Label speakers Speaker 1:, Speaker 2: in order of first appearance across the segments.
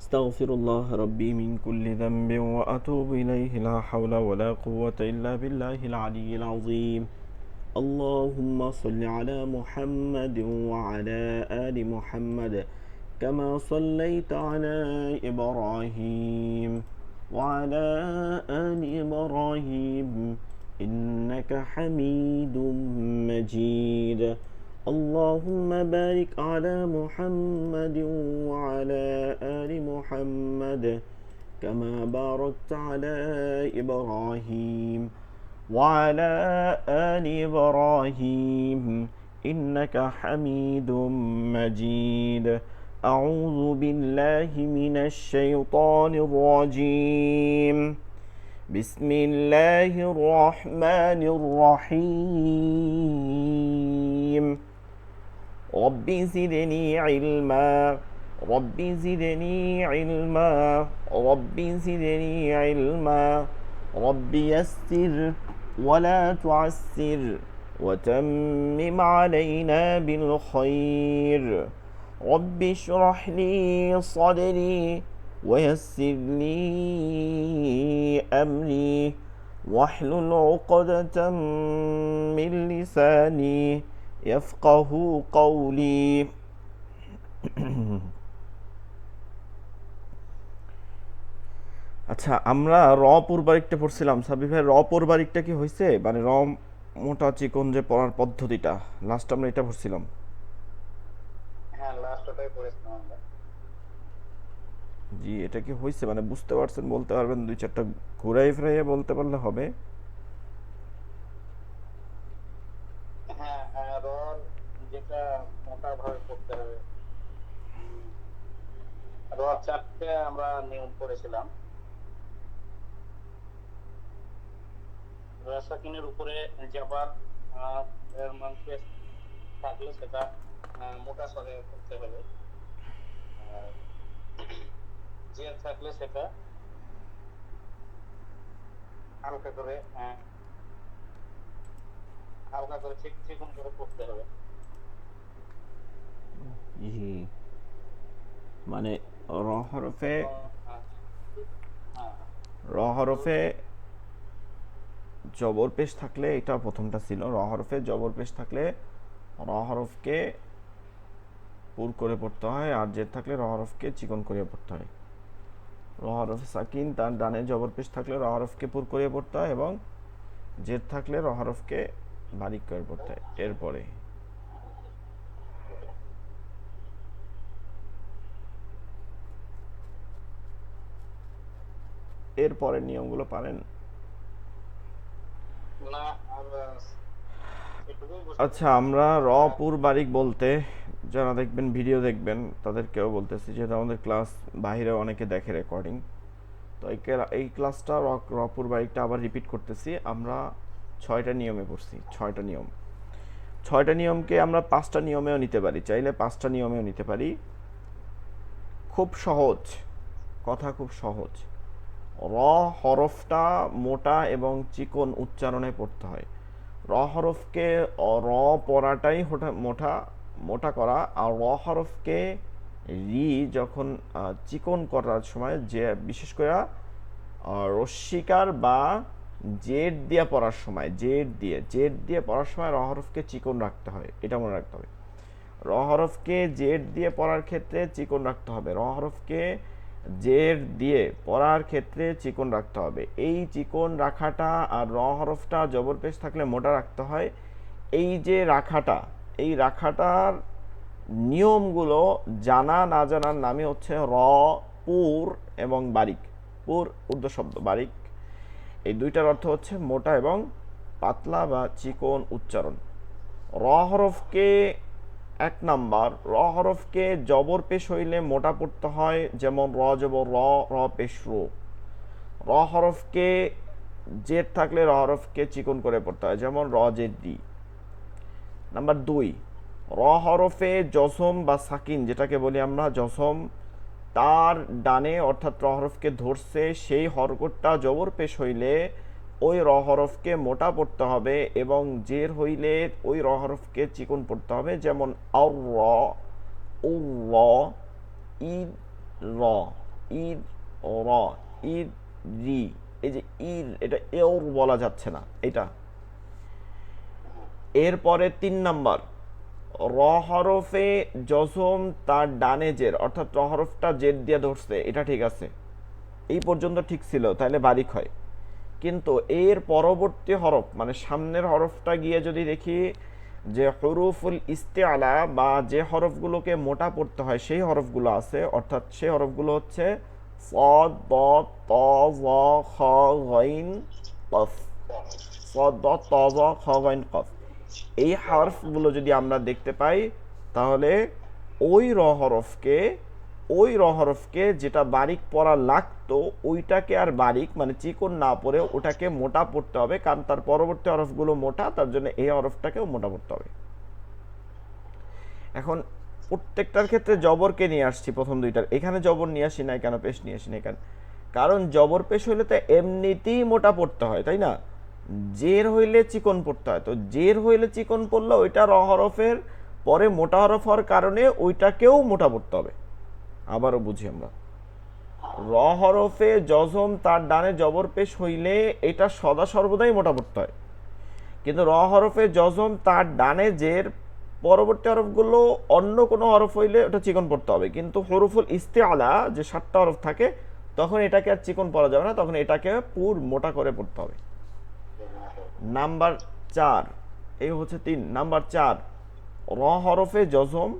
Speaker 1: أستغفر الله ربي من كل ذنب وأتوب إليه لا حول ولا قوة إلا بالله العلي العظيم. اللهم صل على محمد وعلى آل محمد كما صليت على إبراهيم وعلى آل إبراهيم إنك حميد مجيد. اللهم بارك على محمد وعلى آل محمد كما باركت على إبراهيم وعلى آل إبراهيم إنك حميد مجيد. أعوذ بالله من الشيطان الرجيم. بسم الله الرحمن الرحيم. رب زدني علما رب زدني علما رب زدني علما رب يسر ولا تعسر وتمم علينا بالخير. رب اشرح لي صدري ويسر لي أمري واحلل عقدة من لساني يفقه قولي. আচ্ছা, আমরা র পূর্বারিকটা পড়ছিলাম। সাবির ভাই, র পূর্বারিকটা কি হয়েছে? মানে র মোটা চিকন যে পড়ার পদ্ধতিটা, লাস্ট আমরা এটা পড়ছিলাম।
Speaker 2: হ্যাঁ, লাস্টটাই পড়েছিলাম আমরা।
Speaker 1: জি, এটা কি হয়েছে? মানে বুঝতে পারছেন? বলতে পারবেন? দুই চারটা ঘুরাই ফিরাইয়ে বলতে পারলে হবে।
Speaker 2: হ্যাঁ, রড যেটা মোটা ভাবে করতে হবে। উম, রড 4টে আমরা নিয়ম করেছিলাম। সাকিনের উপরে জাবার এর মাংস থাকলে সেটা মোটা স্বরে করতে হবে, আর জের থাকলে সেটা হালকা করে হালকা করে ঠিক চিকন করে করতে হবে।
Speaker 1: জি, মানে র হরফে
Speaker 2: এবং হ্যাঁ,
Speaker 1: র হরফে জবর পেশ থাকলে, এটা প্রথমটা ছিল, র হরফে জবর পেশ থাকলে র হরফকে পুর করে পড়তে হয়, আর জের থাকলে র হরফকে চিকন করে পড়তে হয়। র হরফে সাকিন তার ডানে জবর পেশ থাকলে র হরফকে পুর করে পড়তে হয়, এবং জের থাকলে র হরফকে বারিক করে পড়তে হয়। এরপরে এরপরের নিয়মগুলো পারেন?
Speaker 2: না, আর এটুকুই
Speaker 1: আচ্ছা,
Speaker 2: বুঝতে
Speaker 1: আমরা র
Speaker 2: আমরা।
Speaker 1: পুর বারিক বলতে, যারা দেখবেন ভিডিও দেখবেন তাদেরকেও বলতেছি, যেহেতু আমাদের ক্লাস বাইরে অনেকে দেখে রেকর্ডিং, তো এই ক্লাসটা রপুর বারিকটা আবার রিপিট করতেছি। আমরা 6টা নিয়মে পড়ছি, 6টা নিয়ম। 6টা নিয়মকে আমরা 5টা নিয়মেও নিতে পারি, চাইলে 5টা নিয়মেও নিতে পারি। খুব সহজ কথা, খুব সহজ। র হরফটা মোটা এবং চিকন উচ্চারণে পড়তে হয়। র হরফকে র পড়াটাই মোটা মোটা করা, আর র হরফকে রি যখন চিকন করার সময়, যে বিশেষ করে রস্বীকার বা জেড দিয়ে পড়ার সময়, জেড দিয়ে পড়ার সময় র হরফকে চিকন রাখতে হয়, এটা মনে রাখতে হবে। র হরফকে জেড দিয়ে পড়ার ক্ষেত্রে চিকন রাখতে হবে, র হরফকে জের দিয়ে পড়ার ক্ষেত্রে চিকন রাখতে হবে। এই চিকন রাখাটা আর র হরফটা জবর পেশ থাকলে মোটা রাখতে হয়। এই যে রাখাটা, এই রাখাটার নিয়মগুলো জানা না জানার নামই হচ্ছে র পুর এবং বারিক। পুর উর্দু শব্দ, বারিক এই দুইটার অর্থ হচ্ছে মোটা এবং পাতলা বা চিকন উচ্চারণ। র হরফকে 1 নাম্বার, র হরফকে জবর পেশ হইলে মোটা পড়তে হয়, যেমন র জবর র, র পেশ রো। র হরফকে জের থাকলে র হরফকে চিকন করে পড়তে হয়, যেমন র জের দি। নাম্বার 2, র হরফে জসম বা সাকিন, যেটাকে বলি আমরা জসম, তার ডানে অর্থাৎ র হরফকে ধরছে সেই হরকতটা জবর পেশ হইলে ওই র হরফকে মোটা পড়তে হবে, এবং জের হইলে ওই র হরফকে চিকন পড়তে হবে, যেমন আর র, উ র, ই র। ঈদ র ঈদ রি, এই যে ঈদ এটা এওর বলা যাচ্ছে না এটা। এরপরে 3 নাম্বার র হরফে জজম তার ডানে জের, অর্থাৎ র হরফটা জের দিয়ে ধরছে, এটা ঠিক আছে, এই পর্যন্ত ঠিক ছিল, তাহলে বারিক হয়। কিন্তু এর পরবর্তী হরফ মানে সামনের হরফটা গিয়ে যদি দেখি যে হরুফুল ইস্তেআলা বা যে হরফগুলোকে মোটা পড়তে হয় সেই হরফগুলো আছে, অর্থাৎ সেই হরফগুলো হচ্ছে সদ দ ত জ খ গইন কফ, সদ দ ত জ খ গইন কফ, এই হরফগুলো যদি আমরা দেখতে পাই তাহলে ওই র হরফকে যেটা বারিক পড়া লাগতো ওইটাকে আর বারিক মানে চিকন না পড়ে ওটাকে মোটা পড়তে হবে, কারণ তার পরবর্তী হরফগুলো মোটা, তার জন্য এই হরফটাকেও মোটা পড়তে হবে। এখন প্রত্যেকটার ক্ষেত্রে জবরকে নিয়ে আসছি, প্রথম দুইটার এখানে জবর নিয়ে আসি নাই কেন, পেশ নিয়ে আসি নাই কেন, কারণ জবর পেশ হইলে তো এমনিতেই মোটা পড়তে হয়, তাই না? জের হইলে চিকন পড়তে হয়, তো জের হইলে চিকন পড়লে ওইটা র হরফের পরে মোটা হরফ হওয়ার কারণে ওইটাকেও মোটা পড়তে হবে। আবারও বুঝি আমরা, র হরফে জজম তার ডানে জবর পেশ হইলে এটা সদা সর্বদাই মোটা পড়তে হয়, কিন্তু র হরফে জজম তার ডানে জের পরবর্তী হরফগুলো অন্য কোনো হরফ হইলে ওটা চিকন পড়তে হবে, কিন্তু হরফুল ইস্তেআলা যে 7টা হরফ থাকে তখন এটাকে আর চিকন পড়া যাবে না, তখন এটাকে পুর মোটা করে পড়তে হবে। নাম্বার 4, এই হচ্ছে 3 নাম্বার 4 র হরফে জজম,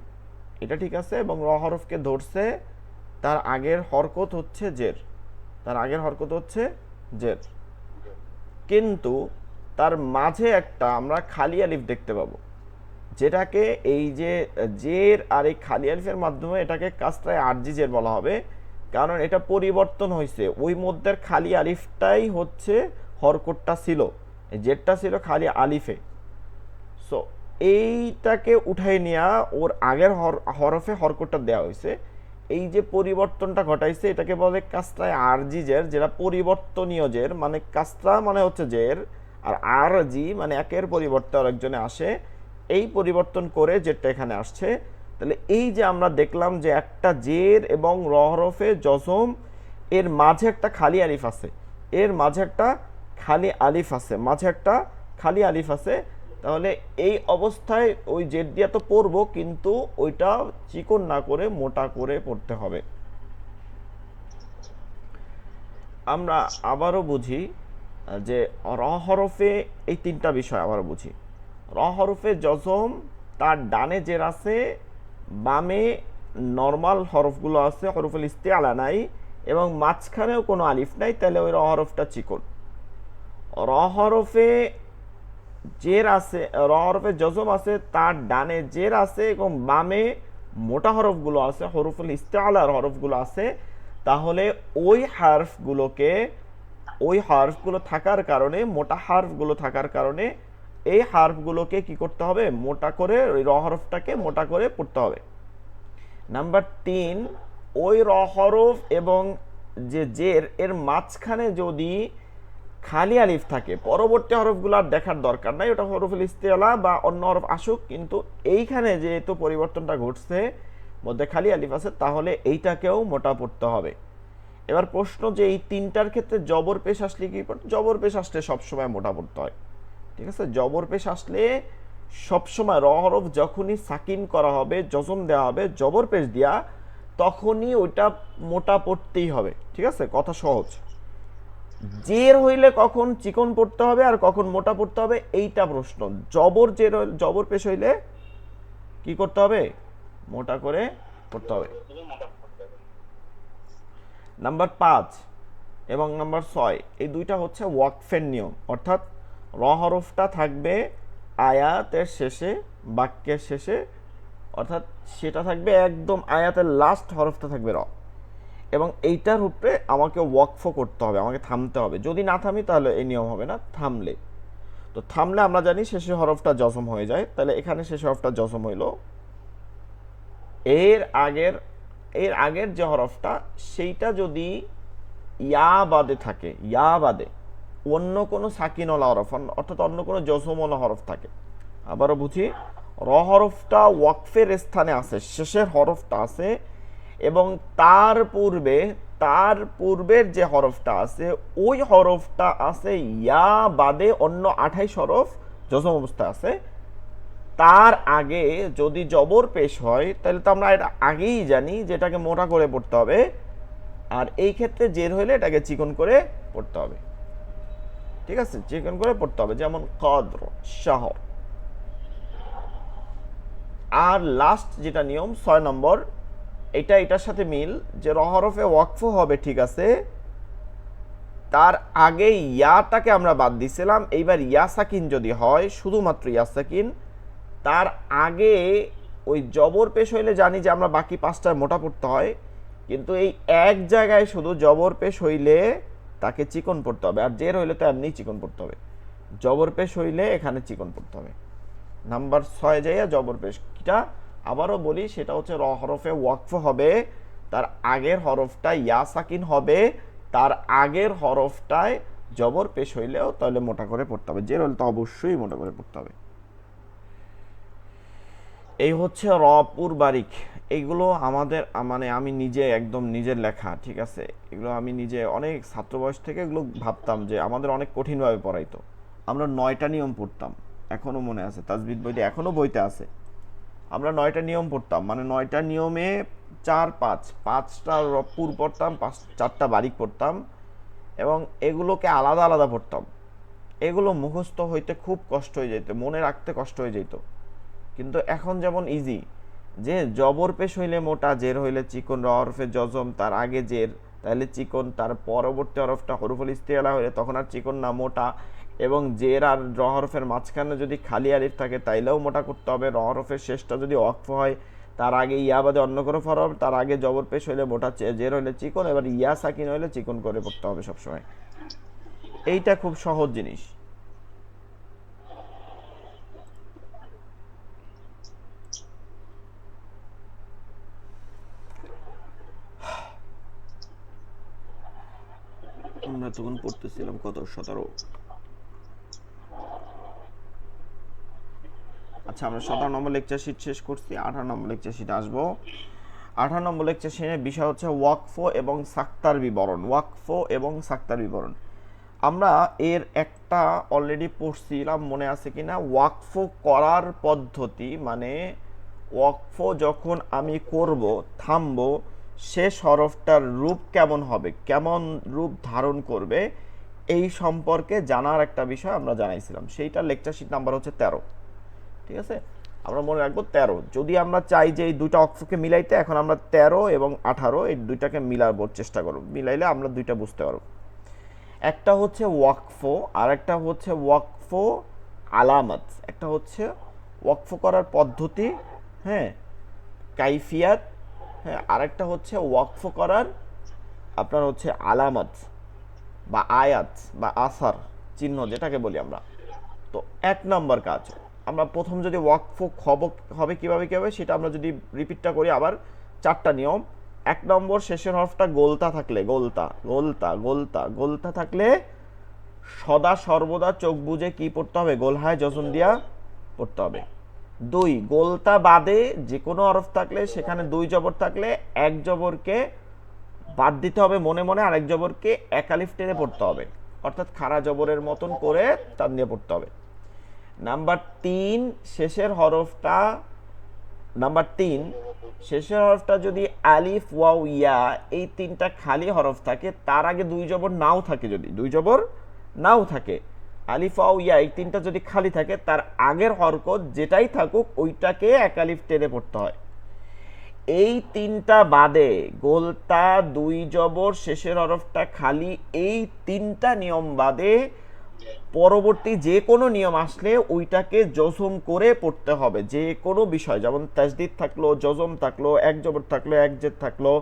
Speaker 1: এটা ঠিক আছে, এবং র হরফকে ধরছে, তার আগের হরকত হচ্ছে জের, তার আগের হরকত হচ্ছে জের, কিন্তু তার মাঝে একটা আমরা খালি আলিফ দেখতে পাবো, যেটাকে এই যে জের আর এই খালি আলিফের মাধ্যমে এটাকে কাসরায়ে আরজি জের বলা হবে, কারণ এটা পরিবর্তন হয়েছে, ওই মধ্যের খালি আলিফটাই হচ্ছে হরকতটা ছিল, এই জেরটা ছিল খালি আলিফে, সো এইটাকে উঠাই নেওয়া ওর আগের হরফে হরকতটা দেওয়া হয়েছে, এই যে পরিবর্তনটা ঘটাইছে এটাকে বলে কাসরায়ে আরজি জের, যেটা পরিবর্তনীয় জের, মানে কাসরা মানে হচ্ছে জের আর আরজি মানে একের পরিবর্তে আরেকজনে আসে, এই পরিবর্তন করে যেটা এখানে আসছে। তাহলে এই যে আমরা দেখলাম যে একটা জের এবং র হরফে জজম এর মাঝে একটা খালি আলিফ আছে, এর মাঝে একটা খালি আলিফ আছে, মাঝে একটা খালি আলিফ আছে, তাহলে এই অবস্থায় ওই জেড দিয়া তো পড়বো, কিন্তু ওইটা চিকন না করে মোটা করে পড়তে হবে। আমরা আবারও বুঝি যে র হরফে এই 3টা বিষয় আবারও বুঝি, র হরফে জজম তার ডানে জের আছে, বামে নর্মাল হরফগুলো আছে, হরফুল ইস্তেআলা নাই, এবং মাঝখানেও কোনো আলিফ নাই, তাহলে ওই র হরফটা চিকন। র হরফে জের আছে, র হরফে জজম আছে, তার ডানে জের আছে এবং বামে মোটা হরফগুলো আছে, হরফুল ইস্তেআলার হরফগুলো আছে, তাহলে ওই হারফগুলো থাকার কারণে, মোটা হারফগুলো থাকার কারণে এই হারফগুলোকে কি করতে হবে, মোটা করে ওই র হরফটাকে মোটা করে পড়তে হবে। নাম্বার 3, ওই র হরফ এবং যে জের এর মাঝখানে যদি খালি আলিফ থাকে, পরবর্তী হরফগুলো আর দেখার দরকার নাই, ওটা হরফুল ইস্তেআলা বা অন্য হরফ আসুক, কিন্তু এইখানে যেহেতু পরিবর্তনটা ঘটছে মধ্যে খালি আলিফ আছে, তাহলে এইটাকেও মোটা পড়তে হবে। এবার প্রশ্ন যে এই 3টার ক্ষেত্রে জবর পেশ আসলে কি পড়তে, জবর পেশ আসলে সবসময় মোটা পড়তে হয়, ঠিক আছে? জবর পেশ আসলে সবসময় র হরফ যখনই সাকিন করা হবে, জজম দেওয়া হবে জবর পেশ দিয়া, তখনই ওইটা মোটা পড়তেই হবে, ঠিক আছে? কথা সহজ। জের হইলে কখন চিকন পড়তে হবে আর কখন মোটা পড়তে হবে এইটা প্রশ্ন। জবর পেশ হইলে কি করতে হবে, মোটা করে পড়তে হবে। নাম্বার 5 এবং নাম্বার 6 এই দুইটা হচ্ছে ওয়াকফের নিয়ম, অর্থাৎ র হরফটা থাকবে আয়াতের শেষে, বাক্যের শেষে, অর্থাৎ সেটা থাকবে একদম আয়াতের লাস্ট হরফটা থাকবে র, এবং এইটার উপরে আমাকে ওয়াকফ করতে হবে, আমাকে থামতে হবে, যদি না থামি তাহলে এই নিয়ম হবে না, থামলে তো থামলে আমরা জানি শেষের হরফটা জজম হয়ে যায়, তাহলে এখানে শেষের হরফটা জজম হইল, এর আগের যে হরফটা সেইটা যদি ইয়া বাদে থাকে, ইয়া বাদে অন্য কোনো সাকিনওয়ালা হরফ, অর্থাৎ অন্য কোনো জজমওয়ালা হরফ থাকে। আবারও বুঝি, র হরফটা ওয়াকফের স্থানে আছে, শেষের হরফটা আছে, এবং তার পূর্বে তার পূর্বের যে হরফটা আছে ওই হরফটা আছে ইয়া বাদে অন্য 28 হরফ জজম অবস্থা আছে, তার আগে যদি জবর পেশ হয় তাহলে তো আমরা এটা আগেই জানি যে এটাকে মোটা করে পড়তে হবে, আর এই ক্ষেত্রে জের হইলে এটাকে চিকন করে পড়তে হবে। ঠিক আছে, চিকন করে পড়তে হবে, যেমন কদর, শাহর। আর লাস্ট যেটা নিয়ম 6 নম্বর, এটা এটার সাথে মিল, যে র হরফে ওয়াকফ হবে, ঠিক আছে, তার আগে ইয়াটাকে আমরা বাদ দিছিলাম, এইবার ইয়া সাকিন যদি হয়, শুধুমাত্র ইয়া সাকিন, তার আগে ওই জবর পেশ হইলে জানি যে আমরা বাকি 5টায় মোটা পড়তে হয়, কিন্তু এই এক জায়গায় শুধু জবর পেশ হইলে তাকে চিকন পড়তে হবে, আর জের হইলে তো এমনি চিকন পড়তে হবে। জবর পেশ হইলে এখানে চিকন পড়তে হবে। নাম্বার 6 যাইয়া জবর পেশ কিটা আবারও বলি, সেটা হচ্ছে র হরফে ওয়াকফ হবে, তার আগের হরফটা ইয়া সাকিন হবে, তার আগের হরফটায় জবর পেশ হইলেও তাহলে মোটা করে পড়তে হবে, জের হইলে তো অবশ্যই মোটা করে পড়তে হবে। এই হচ্ছে রপুর বারিক। এইগুলো আমাদের মানে আমি নিজে একদম নিজের লেখা, ঠিক আছে, এগুলো আমি নিজে অনেক ছাত্র বয়স থেকে এগুলো ভাবতাম যে আমাদের অনেক কঠিনভাবে পড়াইতো। আমরা 9টা নিয়ম পড়তাম, এখনো মনে আছে, তাজবিদ বইতে এখনো বইতে আছে। আমরা 9টা নিয়ম পড়তাম, মানে 9টা নিয়মে 4 5 5টা রপুর পড়তাম, 4টা বারিক পড়তাম, এবং এগুলোকে আলাদা আলাদা পড়তাম। এগুলো মুখস্থ হইতে খুব কষ্ট হয়ে যেত, মনে রাখতে কষ্ট হয়ে যেত। কিন্তু এখন যেমন ইজি, যে জবর পেশ হইলে মোটা, জের হইলে চিকন, র হরফে জজম, তার আগে জের, তাহলে চিকন, তার পরবর্তী হরফটা হরফুল ইস্তিআলা হইলে তখন আর চিকন না, মোটা, এবং জের আর র হরফের মাঝখানে যদি খালি আলিফ থাকে তাইলেও মোটা করতে হবে। র হরফের শেষটা যদি ওয়াকফ হয়, তার আগে ইয়া বাদে অন্য কোনো হরফ, তার আগে জবর পেশ হইলে মোটা, জের হইলে চিকন, এবার ইয়া সাকিন হইলে চিকন করে পড়তে হবে সবসময়। এইটা খুব সহজ জিনিস। আমরা তখন পড়তেছিলাম কত, 17। আচ্ছা, আমরা 17 নম্বর লেকচার শিট শেষ করছি, 18 নম্বর লেকচার শিট আসবো। 18 নম্বর লেকচার শিটের বিষয় হচ্ছে ওয়াকফ এবং সাক্তার বিবরণ। ওয়াকফ এবং সাক্তার বিবরণ আমরা এর একটা অলরেডি পড়ছিলাম, মনে আছে কিনা, ওয়াকফ করার পদ্ধতি, মানে ওয়াকফ যখন আমি করব, থামবো, শেষ হরফটার রূপ কেমন হবে, কেমন রূপ ধারণ করবে, এই সম্পর্কে জানার একটা বিষয় আমরা জানাইছিলাম। সেইটা লেকচার শিট নাম্বার হচ্ছে 13। ঠিক আছে, আমরা মনে রাখবো 13। যদি আমরা চাই যে এই দুইটা অক্ষকে মিলাইতে, এখন আমরা 13 এবং 18 এই দুইটাকে মিলাবার চেষ্টা করব, মিলাইলে আমরা দুইটা বুঝতে পারবো। একটা হচ্ছে ওয়াকফ, আর একটা হচ্ছে ওয়াকফ আলামত। একটা হচ্ছে ওয়াকফ করার পদ্ধতি, হ্যাঁ, কাইফিয়াত, হ্যাঁ, আরেকটা হচ্ছে ওয়াকফ করার আপনার হচ্ছে আলামত বা আয়াত বা আসার, চিহ্ন যেটাকে বলি আমরা। তো 1 নম্বর কাজ, আমরা প্রথম যদি ওয়াকফ হবে কিভাবে সেটা আমরা যদি রিপিটটা করি, আবার 4টা নিয়ম। 1 নম্বর, শেষের হরফটা গোলতা থাকলে, গোলতা গোলতা গোলতা গোলতা থাকলে সদা সর্বদা চোখ বুজে কি পড়তে হবে, গোলহায় জজম দিয়া পড়তে হবে। 2, গোলতা বাদে যে কোনো হরফ থাকলে সেখানে 2 জবর থাকলে 1 জবরকে বাদ দিতে হবে মনে মনে, আর 1 জবরকে এক আলিফ টেনে পড়তে হবে, অর্থাৎ খাড়া জবরের মতন করে টান দিয়ে পড়তে হবে। নাম্বার 3, শেষের হরফটা, নাম্বার 3, শেষের হরফটা যদি আলিফ ওয়াও ইয়া এই 3টা খালি হরফ থাকে, তার আগে 2 জবর নাও থাকে, যদি 2 জবর নাও থাকে, আলিফ ওয়াও ইয়া এই 3টা যদি খালি থাকে, তার আগের হরকত যেটাই থাকুক ওইটাকে এক আলিফ টেনে পড়তে হয়। এই 3টা বাদে, গোলতা, 2 জবর, শেষের হরফটা খালি, এই 3টা নিয়ম বাদে পরবর্তী যে কোনো নিয়ম আসলে ওইটাকে জজম করে পড়তে হবে। যে কোনো বিষয়, যেমন তাজদিদ থাকলো, জজম থাকলো, 1 জবর থাকলো, 1 জের থাকলো,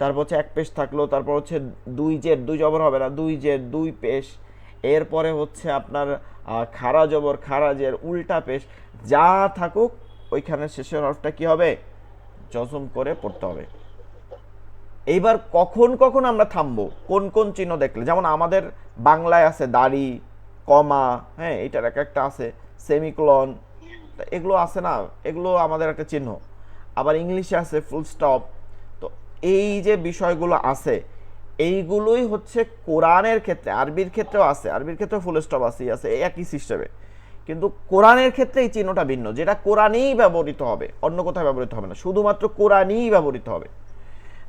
Speaker 1: তারপর হচ্ছে 1 পেশ থাকলো, তারপর হচ্ছে 2 জের, 2 জবর হবে না, 2 জের 2 পেশ, এরপরে হচ্ছে আপনার খাড়া জবর, খাড়া জের, উল্টা পেশ, যা থাকুক ওইখানে শেষের হরফটা কি হবে, জজম করে পড়তে হবে। এইবার কখন কখন আমরা থামবো, কোন কোন চিহ্ন দেখলে, যেমন আমাদের বাংলায় আছে দাড়ি, কমা, হ্যাঁ, এটার একটা আছে সেমিকোলন, এগুলো আছে না, এগুলো আমাদের একটা চিহ্ন। আবার ইংলিশে আছে ফুল স্টপ। তো এই যে বিষয়গুলো আছে, এইগুলোই হচ্ছে কোরআনের ক্ষেত্রে, আরবির ক্ষেত্রেও আছে, আরবির ক্ষেত্রেও ফুল স্টপ আছে এই একই সিস্টেমে, কিন্তু কোরআনের ক্ষেত্রে এই চিহ্নটা ভিন্ন, যেটা কোরআনেই ব্যবহৃত হবে, অন্য কোথাও ব্যবহৃত হবে না, শুধুমাত্র কোরআনেই ব্যবহৃত হবে।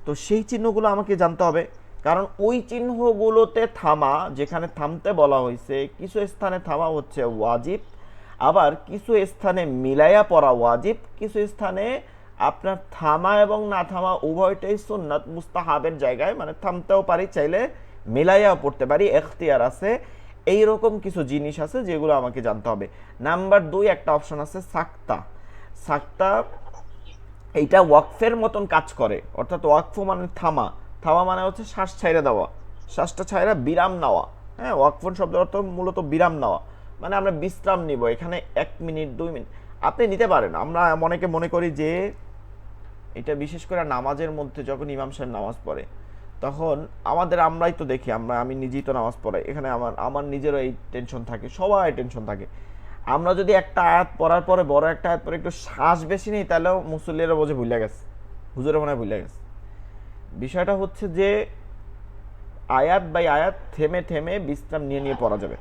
Speaker 1: তো সেই চিহ্নগুলো আমাকে জানতে হবে, কারণ ওই চিহ্নগুলোতে থামা, যেখানে থামতে বলা হয়েছে, কিছু স্থানে থামা হচ্ছে ওয়াজিব, আবার কিছু স্থানে মিলাইয়া পড়া ওয়াজিব, কিছু স্থানে আপনার থামা এবং না থামা উভয়টাই সুন্নাত মুস্তাহাবের জায়গায়, মানে থামতেও পারি, চাইলে মিলাইয়াও পড়তে পারি, এখতিয়ার আছে। এইরকম কিছু জিনিস আছে যেগুলো আমাকে জানতে হবে। নাম্বার 2 একটা অপশন আছে সাক্তা। সাক্তা এইটা ওয়াকফের মতন কাজ করে, অর্থাৎ ওয়াকফ মানে থামা, থামা মানে হচ্ছে শ্বাস ছাইড়া দেওয়া, শ্বাসটা ছাইড়া বিরাম নেওয়া। হ্যাঁ, ওয়াকফন শব্দের অর্থ মূলত বিরাম নেওয়া, মানে আমরা বিশ্রাম নিব এখানে 1 মিনিট 2 মিনিট আপনি নিতে পারেন। আমরা অনেকে মনে করি যে এটা বিশেষ করে নামাজের মধ্যে যখন ইমাম সাহেব নামাজ পড়ে তখন আমরাই তো দেখি, আমি নিজেই তো নামাজ পড়াই, এখানে আমার নিজেরও এই টেনশন থাকে, সবাই টেনশন থাকে। আমরা যদি একটা আয়াত পড়ার পরে, বড় একটা আয়াত পরে একটু শ্বাস বেশি নেই, তাহলেও মুসল্লিরা বোঝে ভুলে গেছে, হুজুরে মনে হয় ভুলে গেছে। বিষয়টা হচ্ছে যে আয়াত বাই আয়াত থেমে থেমে বিশ্রাম নিয়ে নিয়ে পড়া যাবে।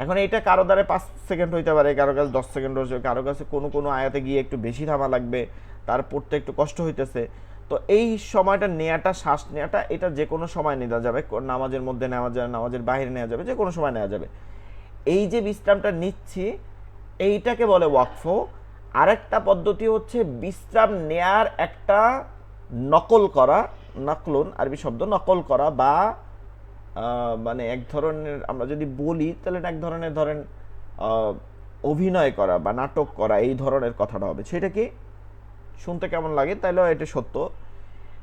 Speaker 1: এখন এইটা কারো দ্বারা 5 সেকেন্ড হইতে পারে, কারো কাছে 10 সেকেন্ড হচ্ছে, কারো কাছে কোনো কোনো আয়াতে গিয়ে একটু বেশি থামা লাগবে, তার পড়তে একটু কষ্ট হইতেছে। তো এই সময়টা নেওয়াটা, শ্বাস নেওয়াটা, এটা যে কোনো সময় নেওয়া যাবে, নামাজের মধ্যে নেওয়া যাবে, নামাজের বাইরে নেওয়া যাবে, যে কোনো সময় নেওয়া যাবে। এই যে বিশ্রামটা নিচ্ছি এইটাকে বলে ওয়াকফ। আরেকটা পদ্ধতি হচ্ছে বিশ্রাম নেয়ার একটা নকল করা, নকলুন আরবি শব্দ, নকল করা, বা মানে এক ধরনের, আমরা যদি বলি তাহলে এক ধরনের ধরেন অভিনয় করা বা নাটক করা, এই ধরনের কথাটা হবে। সেটা কি শুনতে কেমন লাগে, তাইলেও এটা সত্য,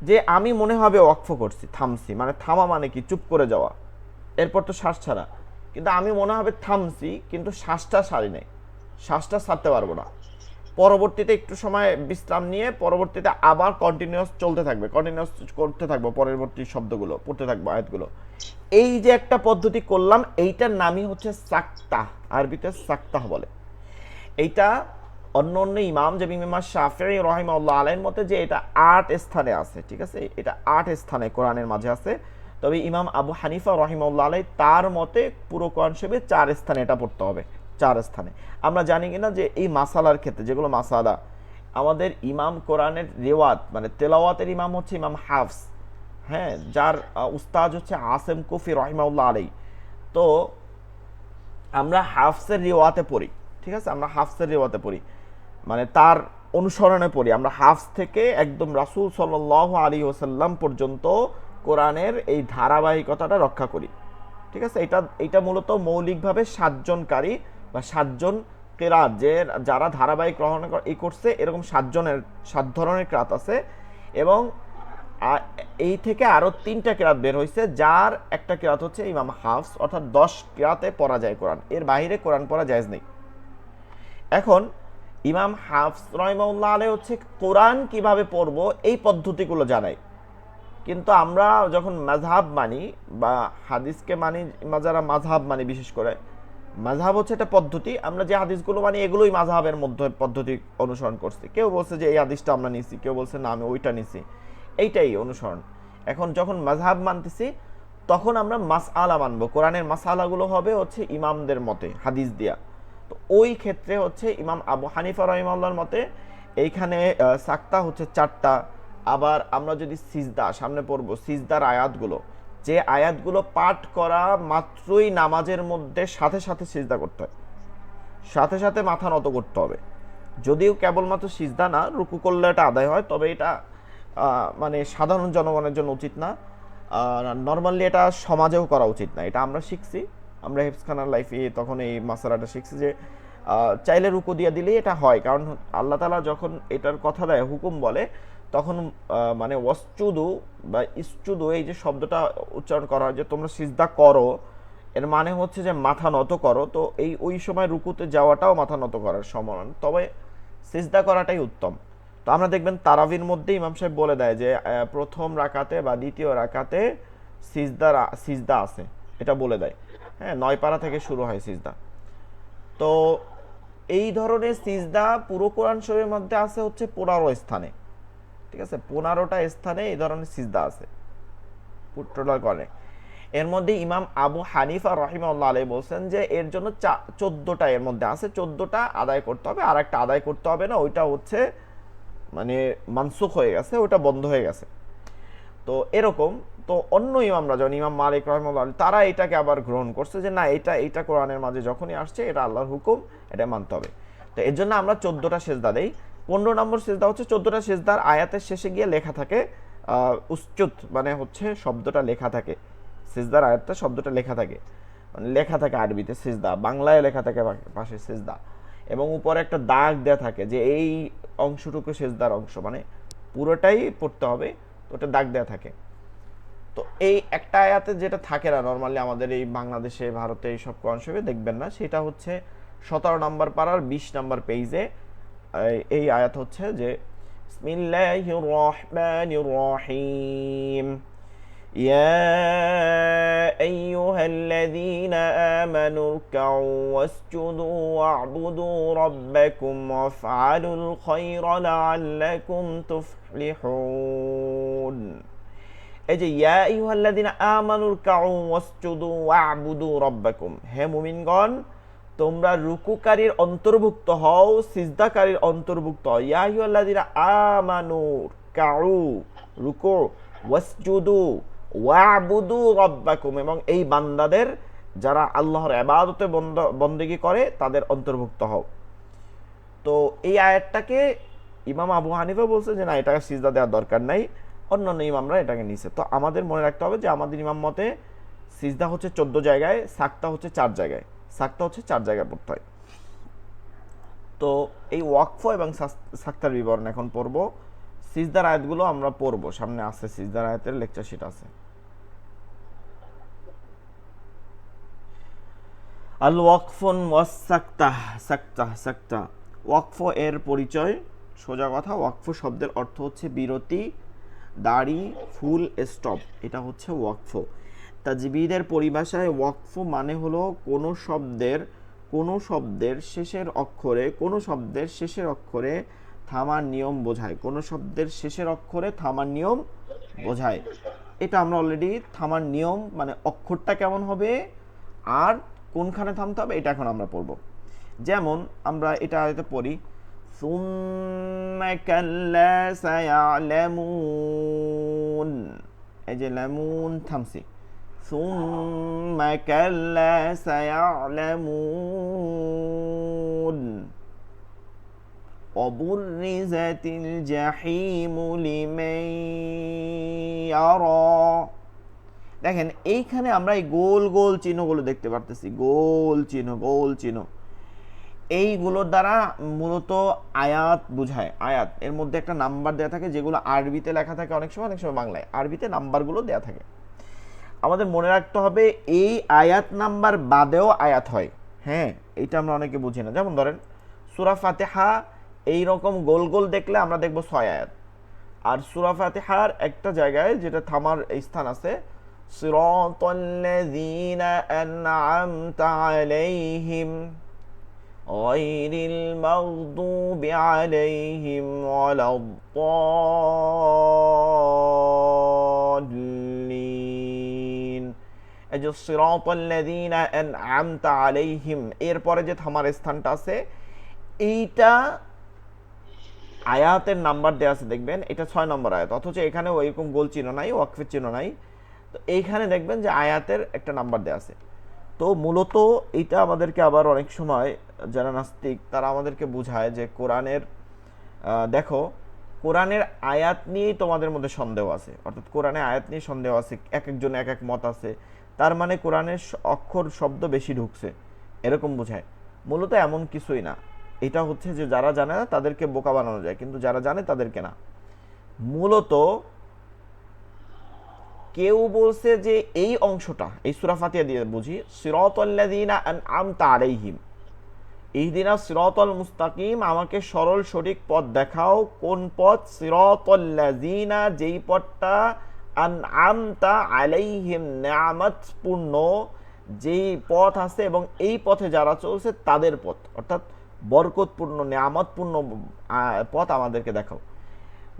Speaker 1: যে আমি মনে হবে ওয়াকফ করছি, থামছি, মানে থামা মানে কি চুপ করে যাওয়া, এরপর তো শ্বাস ছাড়া, কিন্তু আমি মনে হবে থামছি কিন্তু শ্বাসটা ছাড়ি নাই, শ্বাসটা ছাড়তে পারবো না, পরবর্তীতে একটু সময় বিশ্রাম নিয়ে পরবর্তীতে আবার কন্টিনিউয়াস চলতে থাকবে, কন্টিনিউয়াস করতে থাকবো, পরবর্তী শব্দগুলো পড়তে থাকবো, আয়াতগুলো। এই যে একটা পদ্ধতি করলাম, এইটার নামই হচ্ছে সাক্তা, আরবিতে সাক্তা বলে। এইটা অন্য অন্য ইমাম, যেমন ইমাম শাফিঈ রাহিমাহুল্লাহ আলাইহির মতে যে এটা 8 স্থানে আছে, ঠিক আছে, এটা 8 স্থানে কোরআনের মাঝে আছে। তবে ইমাম আবু হানিফা রাহিমাহুল্লাহ আলাইহি তার মতে পুরো কোরআন শরীফে 4 স্থানে এটা পড়তে হবে, 4 স্থানে। আমরা জানি কিনা যে এই মাসালার ক্ষেত্রে, যেগুলো মাসালা আমাদের ইমাম কোরআনের রেওয়াত মানে তেলাওয়াতের ইমাম হচ্ছে ইমাম হাফস, হ্যাঁ, যার উস্তাদ হচ্ছে আসেম কুফি রাহিমাহুল্লাহ আলাইহি। তো আমরা হাফসের রিওয়াতে পড়ি, ঠিক আছে, আমরা হাফসের রিওয়াতে পড়ি, মানে তার অনুসরণে পড়ি। আমরা হাফস থেকে একদম রাসূল সাল্লাল্লাহু আলাইহি ওয়াসাল্লাম পর্যন্ত কোরআনের এই ধারাবাহিকতাটা রক্ষা করি, ঠিক আছে। এটা মূলত মৌলিকভাবে 7জনকারী বা 7জন কেরাত, যে যারা ধারাবাহিক গ্রহণ এই করছে, এরকম 7 ধরনের কেরাত আছে। এবং এই থেকে আরো 3টা কেরাত বের হয়েছে, যার একটা কেরাত হচ্ছে ইমাম হাফস, অর্থাৎ 10 কেরাতে পড়া যায় কোরআন, এর বাইরে কোরআন পড়া জায়েজ নেই। এখন ইমাম হাফস রাহিমাহুল্লাহ আলাইহি হচ্ছে কোরআন কিভাবে পড়বো এই পদ্ধতিগুলো জানাই, কিন্তু আমরা যখন মাযহাব মানি বা হাদিসকে মানি, যারা মাযহাব মানি, বিশেষ করে মাযহাব হচ্ছে একটা পদ্ধতি, আমরা যে হাদিসগুলো মানি এগুলোই মাযহাবের মধ্যে পদ্ধতি অনুসরণ করছি। কেউ বলছে যে এই হাদিসটা আমরা নিছি, কেউ বলছে না আমি ওইটা নিছি, এইটাই অনুসরণ। এখন যখন মাযহাব মানতেছি তখন আমরা মাসআলা মানবো, কোরআনের মাসআলাগুলো হবে হচ্ছে ইমামদের মতে হাদিস দিয়া। তো ওই ক্ষেত্রে হচ্ছে ইমাম আবু হানিফা রাহিমাহুল্লাহর মতে এইখানে সাক্তা হচ্ছে 4টা। আবার আমরা যদি সিজদা সামনে পড়বো, সিজদার আয়াতগুলো, যে আয়াতগুলো পাঠ করা মাত্রই নামাজের মধ্যে সাথে সাথে সিজদা করতে হয়, সাথে সাথে মাথা নত করতে হবে। যদিও কেবলমাত্র সিজদা না, রুকু করলে এটা আদায় হয়, তবে এটা মানে সাধারণ জনগণের জন্য উচিত না, নর্মালি এটা সমাজেও করা উচিত না। এটা আমরা শিখছি, আমরা হেফজখানার লাইফে তখন এই মাসালাটা শিখছি যে চাইলে রুকু দিয়ে দিলেই এটা হয়, কারণ আল্লাহ তাআলা যখন এটার কথা দেয়, হুকুম বলে, তখন মানে ওয়াসজুদু বা ইসজুদু, এই যে শব্দটা উচ্চারণ করা হয় যে তোমরা সিজদা করো, এর মানে হচ্ছে যে মাথা নত করো। তো ওই সময় রুকুতে যাওয়াটাও মাথা নত করার সমান, তবে সিজদা করাটাই উত্তম। তো আমরা দেখবেন তারাবির মধ্যে ইমাম সাহেব বলে দেয় যে প্রথম রাকাতে বা দ্বিতীয় রাকাতে সিজদা আছে, এটা বলে দেয়। হ্যাঁ, 9 পারা থেকে শুরু হয় সিজদা। তো এই ধরনের সিজদা পুরো কোরআন শরীফের মধ্যে আছে হচ্ছে 15 স্থানে, ঠিক আছে, 15টা স্থানে এই ধরনের সিজদা আছে। টোটাল করে। এর মধ্যে ইমাম আবু হানিফা রহিমাহুল্লাহ আলাইহি বলছেন যে এর জন্য 14টা এর মধ্যে আছে, 14টা আদায় করতে হবে, আর একটা আদায় করতে হবে না, ওইটা হচ্ছে মানে মানসুখ হয়ে গেছে, ওটা বন্ধ হয়ে গেছে। তো এরকম, তো অন্য ইমামরা যেমন ইমাম মালিক রহমাল্লাহ তারা এটাকে আবার গ্রহণ করছে যে না, এটা কোরআনের মাঝে যখনই আসছে এটা আল্লাহর হুকুম, এটা মানতে হবে। তো এর জন্য আমরা 14টা সেজদা দেই। 15 নম্বর সেজদা হচ্ছে 14টা সেজদার আয়াতের শেষে গিয়ে লেখা থাকে উচ্চুত, মানে হচ্ছে শব্দটা লেখা থাকে, সেজদার আয়াতটা শব্দটা লেখা থাকে, মানে লেখা থাকে আরবিতে সেজদা, বাংলায় লেখা থাকে পাশে সেজদা, এবং উপরে একটা দাগ দেওয়া থাকে যে এই অংশটুকু সেজদার অংশ, মানে পুরোটাই পড়তে হবে, তো ওটা দাগ দেওয়া থাকে। তো এই একটা আয়াতে যেটা থাকে না নর্মালি আমাদের এই বাংলাদেশে ভারতে এই সব কোরআন শরীফে দেখবেন না, সেটা হচ্ছে 17 নম্বর পারার 20 নম্বর পেজে এই আয়াত হচ্ছে যে বিসমিল্লাহির রহমানির রহিম ইয়া আইয়ুহাল্লাযীনা আমানু রকাউ ওয়াসজুদু ওয়া'বুদু রাব্বাকুম ওয়াফআলুল খায়রা লাআল্লাকুম তুফলিহুন। এই যে ইয়া আইয়ুহাল্লাযীনা আমানুর কাউ ওয়াসজুদু ওয়া'বুদু রাব্বাকুম, হে মুমিনগণ তোমরা রুকুকারীর অন্তর্ভুক্ত হও, সিজদাকারীর অন্তর্ভুক্ত হও। ইয়া আইয়ুহাল্লাযীনা আমানুর কাউ, রুকু, ওয়াসজুদু ওয়া'বুদু রাব্বাকুম, এবং এই বান্দাদের যারা আল্লাহর ইবাদতে বন্দেগী করে তাদের অন্তর্ভুক্ত হও। তো এই আয়াতটাকে ইমাম আবু হানিফা বলছে যে না, এটাকে সিজদা দেওয়ার দরকার নাই, অন্যান্য ইমামরা এটাকে নিছে। তো আমাদের মনে রাখতে হবে যে আমাদের ইমাম মতে সিজদা হচ্ছে 14 জায়গায়, সাক্তা হচ্ছে 4 জায়গায়, সাক্তা হচ্ছে 4 জায়গায় পড়তে হয়। তো এই ওয়াকফ এবং সাক্তার বিবরণ এখন পড়ব। সিজদার আয়াতগুলো আমরা পড়ব, সামনে আছে সিজদার আয়াতের লেকচার শিট আছে। আল ওয়াকফুন ওয়াস সাক্তা, সাক্তা সাক্তা। ওয়াকফ এর পরিচয়, সোজা কথা, ওয়াকফ শব্দের অর্থ হচ্ছে বিরতি, দাড়ি, ফুল স্টপ, এটা হচ্ছে ওয়াকফ। তাজবিদের পরিভাষায় ওয়াকফ মানে হলো কোনো শব্দের শেষের অক্ষরে থামার নিয়ম বোঝায়, কোনো শব্দের শেষের অক্ষরে থামার নিয়ম বোঝায়। এটা আমরা অলরেডি থামার নিয়ম মানে অক্ষরটা কেমন হবে আর কোনখানে থামতে হবে এটা এখন আমরা পড়ব। যেমন আমরা এটা হয়তো পড়ি সুম্মা কাল্লা সায়ালামুন, এই যে লামুন থামছি, সুম্মা কাল্লা সায়ালামুন অবুররিজাতিল জাহিমু লিমান ইয়ারা। দেখেন এইখানে আমরা এই গোল গোল চিহ্নগুলো দেখতে পারতেছি, গোল চিহ্ন, এইগুলোর দ্বারা মূলত আয়াত বুঝায়। আয়াত এর মধ্যে একটা নাম্বার দেওয়া থাকে, যেগুলো আরবিতে লেখা থাকে অনেক সময় বাংলায়, আরবিতে নাম্বারগুলো দেওয়া থাকে। আমাদের মনে রাখতে হবে এই আয়াত নাম্বার বাদেও আয়াত হয়, হ্যাঁ, এইটা আমরা অনেকে বুঝি না। যেমন ধরেন সূরা ফাতিহা এইরকম গোল গোল দেখলে আমরা দেখব 6 আয়াত, আর সূরা ফাতিহার একটা জায়গায় যেটা থামার স্থান আছে, সিরাতাল্লাযীনা আন'আমতা আলাইহিম গায়রিল মাগদুবি আলাইহিম ওয়ালাদ-দাল্লিন। এই যে সিরাতাল্লাযীনা আন'আমতা আলাইহিম এরপরে যে থামার স্থানটা আছে, এইটা আয়াতের নাম্বার দেওয়া আছে দেখবেন, এটা 6 নম্বর আয়াত, অথচ এখানে ওইরকম গোল চিহ্ন নাই, ওয়াকফের চিহ্ন নাই। তো এইখানে দেখবেন যে আয়াতের একটা নাম্বার দেওয়া আছে। তো মূলত এইটা আমাদেরকে আবার অনেক সময় যারা নাস্তিক তারা আমাদেরকে বোঝায় যে কোরআনের দেখো কোরআনের আয়াত নিয়েই তোমাদের মধ্যে সন্দেহ আছে, অর্থাৎ কোরআনে আয়াত নিয়ে সন্দেহ আছে, এক একজন এক এক মত আছে, তার মানে কোরআনের অক্ষর শব্দ বেশি ঢুকছে, এরকম বোঝায়। মূলত এমন কিছুই না, এটা হচ্ছে যে যারা জানে না তাদেরকে বোকা বানানো যায়, কিন্তু যারা জানে তাদেরকে না। মূলত কেউ বলছে যে এই অংশটা এই সূরা ফাতিহা দিয়ে বুঝি, সিরাতাল্লাযীনা আন'আমতা আলাইহিম, ইহদিনাস সিরাতাল মুস্তাকিম, আমাকে সরল সঠিক পথ দেখাও। কোন পথ? সিরাতাল্লাযীনা, যেই পথটা আন'আমতা আলাইহিম, নিয়ামতপূর্ণ যেই পথ আছে এবং এই পথে যারা চলছে তাদের পথ, অর্থাৎ বরকতপূর্ণ নিয়ামতপূর্ণ পথ আমাদেরকে দেখাও।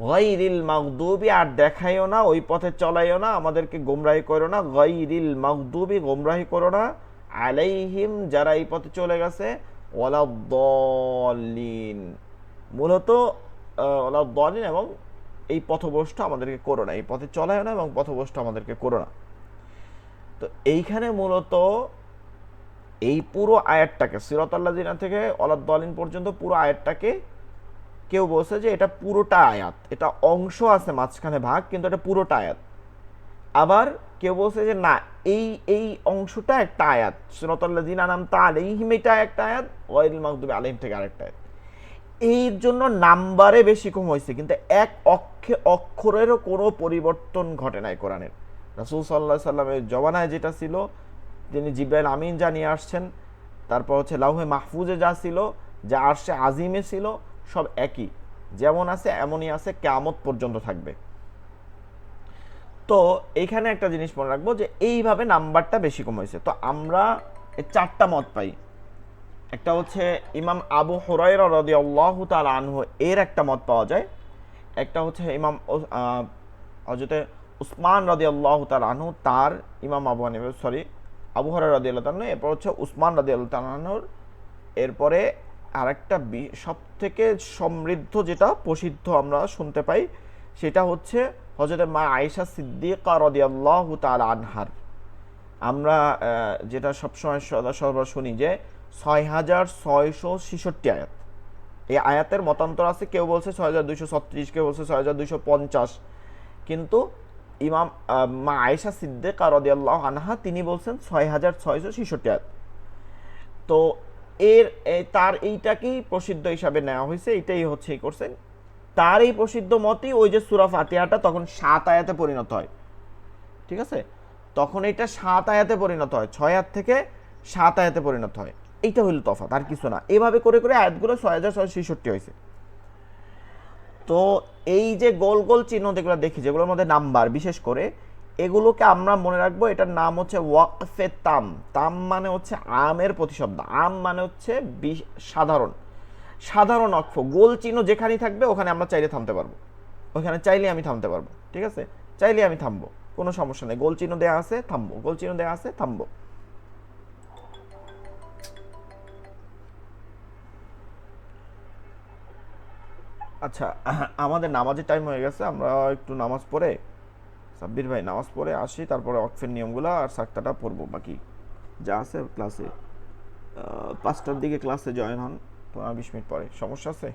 Speaker 1: গায়রিল মাগদুবি, আর দেখাইও না, ওই পথে চলাইও না, আমাদেরকে গোমরাহি করো না, গায়রিল মাগদুবি, গোমরাহি করো না, আলাইহিম, যারা এই পথে চলে গেছে, ওয়ালাদ-দাল্লিন, মূলত ওয়ালাদ-দাল্লিন, এবং এই পথভ্রষ্ট আমাদেরকে করো না, এই পথে চলাইও না এবং পথভ্রষ্ট আমাদেরকে করো না। তো এইখানে মূলত এই পুরো আয়াতটাকে সিরাতাল্লাযিনা থেকে ওয়ালাদ-দাল্লিন পর্যন্ত পুরো আয়াতটাকে কেউ বলছে যে এটা পুরোটা আয়াত, এটা অংশ আছে মাঝখানে ভাগ, কিন্তু এটা পুরোটা আয়াত। আবার কেউ বলছে যে না, এই এই অংশটা একটা আয়াত, সিরাতাল্লাযিনা আনআমতা আলাইহিম এটা একটা আয়াত, গায়রিল মাগদুবি আলাইহিম থেকে আরেকটা আয়াত। এর জন্য নাম্বারে বেশি কম হয়েছে, কিন্তু এক অক্ষরেরও কোনো পরিবর্তন ঘটে নাই কোরআনের। রাসূল সাল্লাল্লাহু আলাইহি সাল্লামের জমানায় যেটা ছিল, তিনি জিবরাইল আমিন জানিয়ে আসছেন, তারপর হচ্ছে লাউহে মাহফুজে যা ছিল, যা আরশে আজিমে ছিল, সব একই, যেমন আছে এমনই আছে, কিয়ামত পর্যন্ত থাকবে। তো এইখানে একটা জিনিস মনে রাখবো যে এইভাবে নাম্বারটা বেশি কম হয়েছে। তো আমরা এই চারটা মত পাই। একটা হচ্ছে ইমাম আবু হুরায়রা রাদিয়াল্লাহু তাআলা আনহু এর একটা মত পাওয়া যায়, একটা হচ্ছে ইমাম হযরতে উসমান রাদিয়াল্লাহু তাআলা আনহু তার, ইমাম আবু হুরায়রা রাদিয়াল্লাহু তাআলা, এরপর হচ্ছে উসমান রাদিয়াল্লাহু তাআলা আনহুর, এরপরে আরেকটা সবথেকে সমৃদ্ধ যেটা প্রসিদ্ধ আমরা শুনতে পাই সেটা হচ্ছে হযরত মা আয়েশা সিদ্দিকা রাদিয়াল্লাহু তাআলা আনহার। আমরা যেটা সবসময় সদা শুনি যে ৬৬৬৬ আয়াত, এই আয়াতের মতান্তর আছে, কেউ বলছে ৬২৩৬, কেউ বলছে ৬২৫০, কিন্তু ইমাম মা আয়েশা সিদ্দিকা রাদিয়াল্লাহু আনহা তিনি বলছেন ৬৬৬৬ আয়াত। তো তার এইটাকেই প্রসিদ্ধ হিসাবে নেওয়া হয়েছে, এইটাই হচ্ছে করছেন তার এই প্রসিদ্ধ মতই, ওই যে সূরা ফাতিহাটা তখন ৭ আয়াতে পরিণত হয়, ঠিক আছে, তখন এটা ৭ আয়াতে পরিণত হয়, ৬ আয়াত থেকে ৭ আয়াতে পরিণত হয়, এইটা হইল তফাৎ, আর কিছু না। এভাবে করে করে আয়াতগুলো ৬৬৬৬ হয়েছে। তো এই যে গোল গোল চিহ্ন যেগুলো দেখি, যেগুলোর মধ্যে নাম্বার, বিশেষ করে এগুলোকে আমরা মনে রাখবো, এটার নাম হচ্ছে ওয়াকফে তাম। তাম মানে হচ্ছে আমের প্রতিশব্দ, আম মানে হচ্ছে সাধারণ, সাধারণ অক্ষ। গোল চিহ্ন যেখানেই থাকবে ওখানে আমরা চাইলে থামতে পারবো, ওখানে চাইলে আমি থামতে পারবো, ঠিক আছে, চাইলে আমি থামবো, কোনো সমস্যা নেই। গোল চিহ্ন দেওয়া আছে থামবো, গোল চিহ্ন দেওয়া আছে থামবো। আচ্ছা, আমাদের নামাজের টাইম হয়ে গেছে, আমরা একটু নামাজ পড়ে, সাব্বির ভাই নামাজ পড়ে আসি, তারপরে ওয়াকফের নিয়মগুলো আর সাক্তাটা পড়বো, বাকি যা আছে ক্লাসে ৫টার দিকে ক্লাসে জয়েন হন, ১৫-২০ মিনিট পরে। সমস্যা আছে?